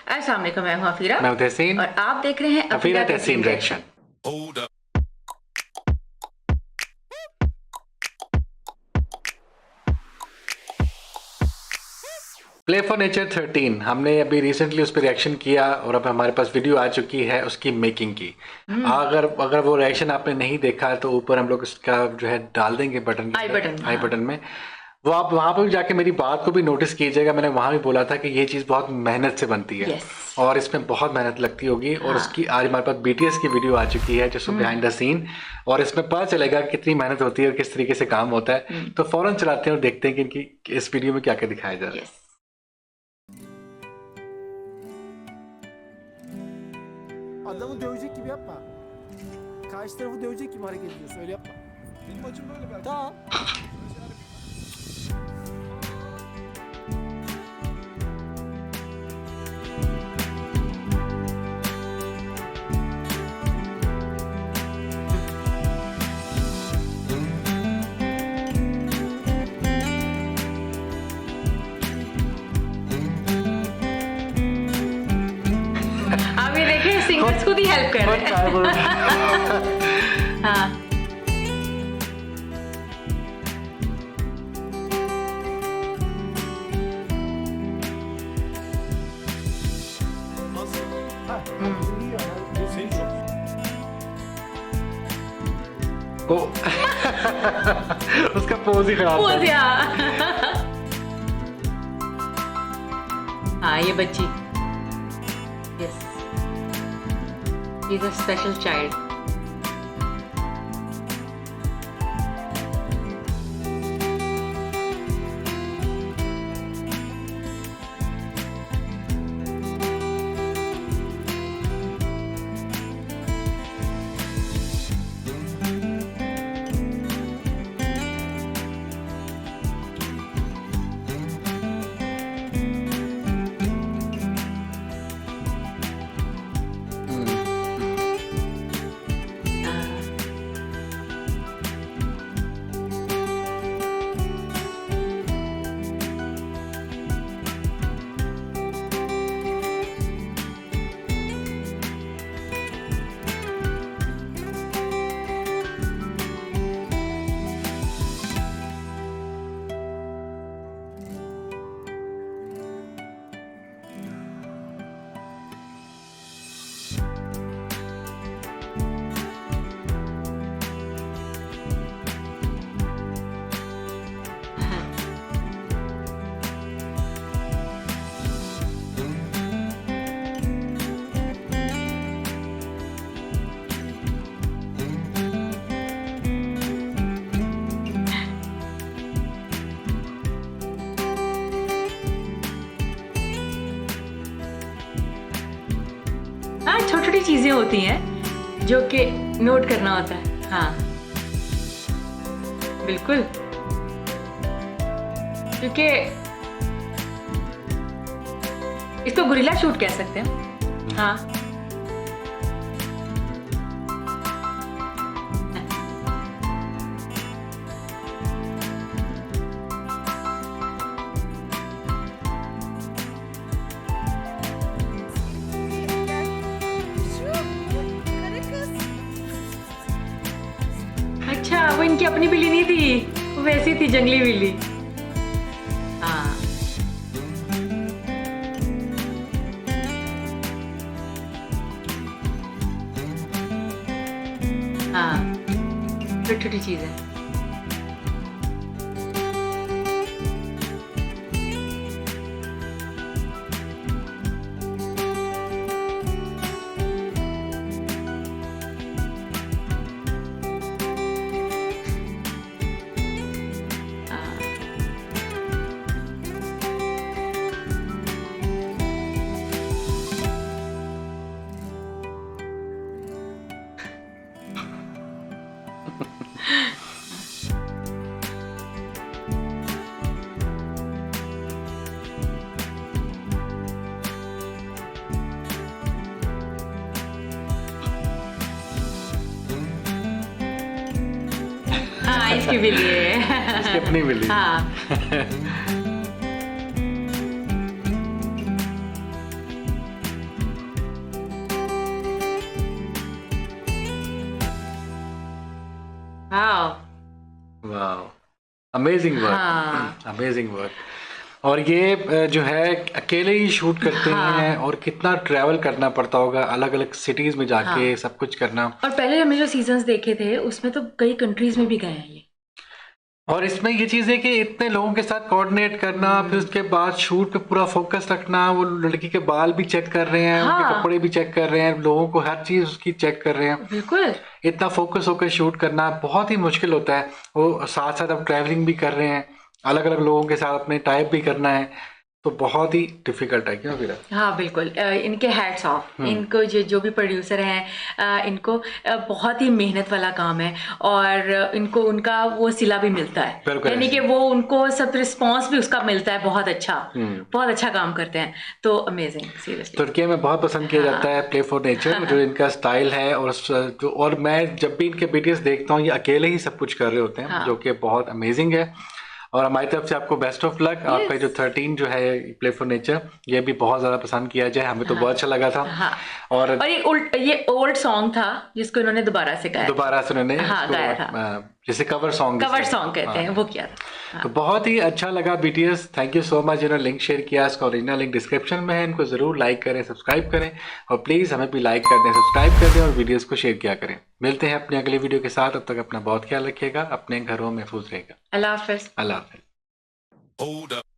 अस्सलाम वालेकुम, मैं हूं अफीरा। मैं हूं तहसीन और आप देख रहे हैं अफीरा तहसीन रिएक्शन। प्ले फॉर नेचर 13 हमने अभी रिसेंटली उस पर रिएक्शन किया और अब हमारे पास वीडियो आ चुकी है उसकी मेकिंग की। अगर वो रिएक्शन आपने नहीं देखा तो ऊपर हम लोग उसका जो है डाल देंगे बटन, आई बटन में। वो आप वहां पर जाके मेरी बात को भी नोटिस कीजिएगा। मैंने वहां भी बोला था कि ये चीज बहुत मेहनत से बनती है। और इसमें बहुत मेहनत लगती होगी। और उसकी आज हमारे पास बीटीएस की वीडियो आ चुकी है जो बिहाइंड द सीन, और इसमें पता चलेगा कितनी मेहनत होती है और किस तरीके से काम होता है। तो फौरन चलाते हैं और देखते हैं कि इस वीडियो में क्या क्या दिखाया जा रहा है। Adamı dövecek gibi yapma. Karşı tarafı dövecek gibi hareket ediyorsun. Öyle yapma. Benim acım böyle belki. Tamam. आप ये देखिए, सिंगर्स खुद ही हेल्प कर रहे हैं। हाँ, Nasıl? Biliyor. Seni çok ओ उसका पोज ही खराब पोज था। या। हाँ, ये बच्ची, yes, is a special child. हाँ, छोटी छोटी चीजें होती हैं जो कि नोट करना होता है। हाँ, बिल्कुल, क्योंकि इसको गुरिल्ला शूट कह सकते हैं। हाँ, अच्छा, वो इनकी अपनी बिल्ली नहीं थी, वो वैसी थी, जंगली बिल्ली। हाँ, हाँ, छोटी छोटी चीज है। हाँ, इसकी बिल्ली है। इसकी अपनी बिल्ली। हाँ, अमेजिंग वर्क, हाँ। Amazing work. और ये जो है अकेले ही शूट करते हैं और कितना ट्रैवल करना पड़ता होगा अलग अलग सिटीज में जाके सब कुछ करना। और पहले हमने जो सीजन्स देखे थे उसमें तो कई कंट्रीज में भी गए हैं ये। और इसमें ये चीज़ है कि इतने लोगों के साथ कोऑर्डिनेट करना, फिर उसके बाद शूट पे पूरा फोकस रखना, वो लड़की के बाल भी चेक कर रहे हैं, उनके कपड़े भी चेक कर रहे हैं, लोगों को हर चीज़ उसकी चेक कर रहे हैं। बिल्कुल। इतना फोकस होकर शूट करना बहुत ही मुश्किल होता है। वो साथ साथ अब ट्रैवलिंग भी कर रहे हैं, अलग अलग लोगों के साथ अपने टाइप भी करना है, तो बहुत ही डिफिकल्ट है। क्यों फिर? हाँ बिल्कुल, इनके हैट्स ऑफ, इनको जो भी प्रोड्यूसर हैं, इनको बहुत ही मेहनत वाला काम है और इनको उनका वो सिला भी मिलता है, बिल्कुल यानी कि वो उनको सब रिस्पॉन्स भी उसका मिलता है, बहुत अच्छा काम करते हैं। तो अमेजिंग, सीरियसली। तुर्की में बहुत पसंद किया जाता है प्ले फॉर नेचर, जो इनका स्टाइल है। और मैं जब भी इनके वीडियोस देखता हूँ ये अकेले ही सब कुछ कर रहे होते हैं, जो कि बहुत अमेजिंग है। और हमारी तरफ से आपको बेस्ट ऑफ लक। आपका जो 13 जो है प्ले फॉर नेचर, ये भी बहुत ज्यादा पसंद किया जाए, हमें तो बहुत अच्छा लगा था। और ये ओल्ड सॉन्ग था जिसको इन्होंने दोबारा से उन्होंने गाया था, जैसे कवर सॉन्ग कहते हैं, वो किया था। तो बहुत ही अच्छा लगा BTS, thank you so much. जिन्होंने लिंक शेयर किया, इसका ओरिजिनल लिंक डिस्क्रिप्शन में है, इनको जरूर लाइक करें, सब्सक्राइब करें और प्लीज हमें भी लाइक कर दें, सब्सक्राइब कर दें और वीडियोस को शेयर किया करें। मिलते हैं अपनी अगली वीडियो के साथ, अब तक अपना बहुत ख्याल रखिएगा, अपने घरों में महफूज रहेगा। अल्लाह हाफिज। अल्लाह हाफिज। Hold up.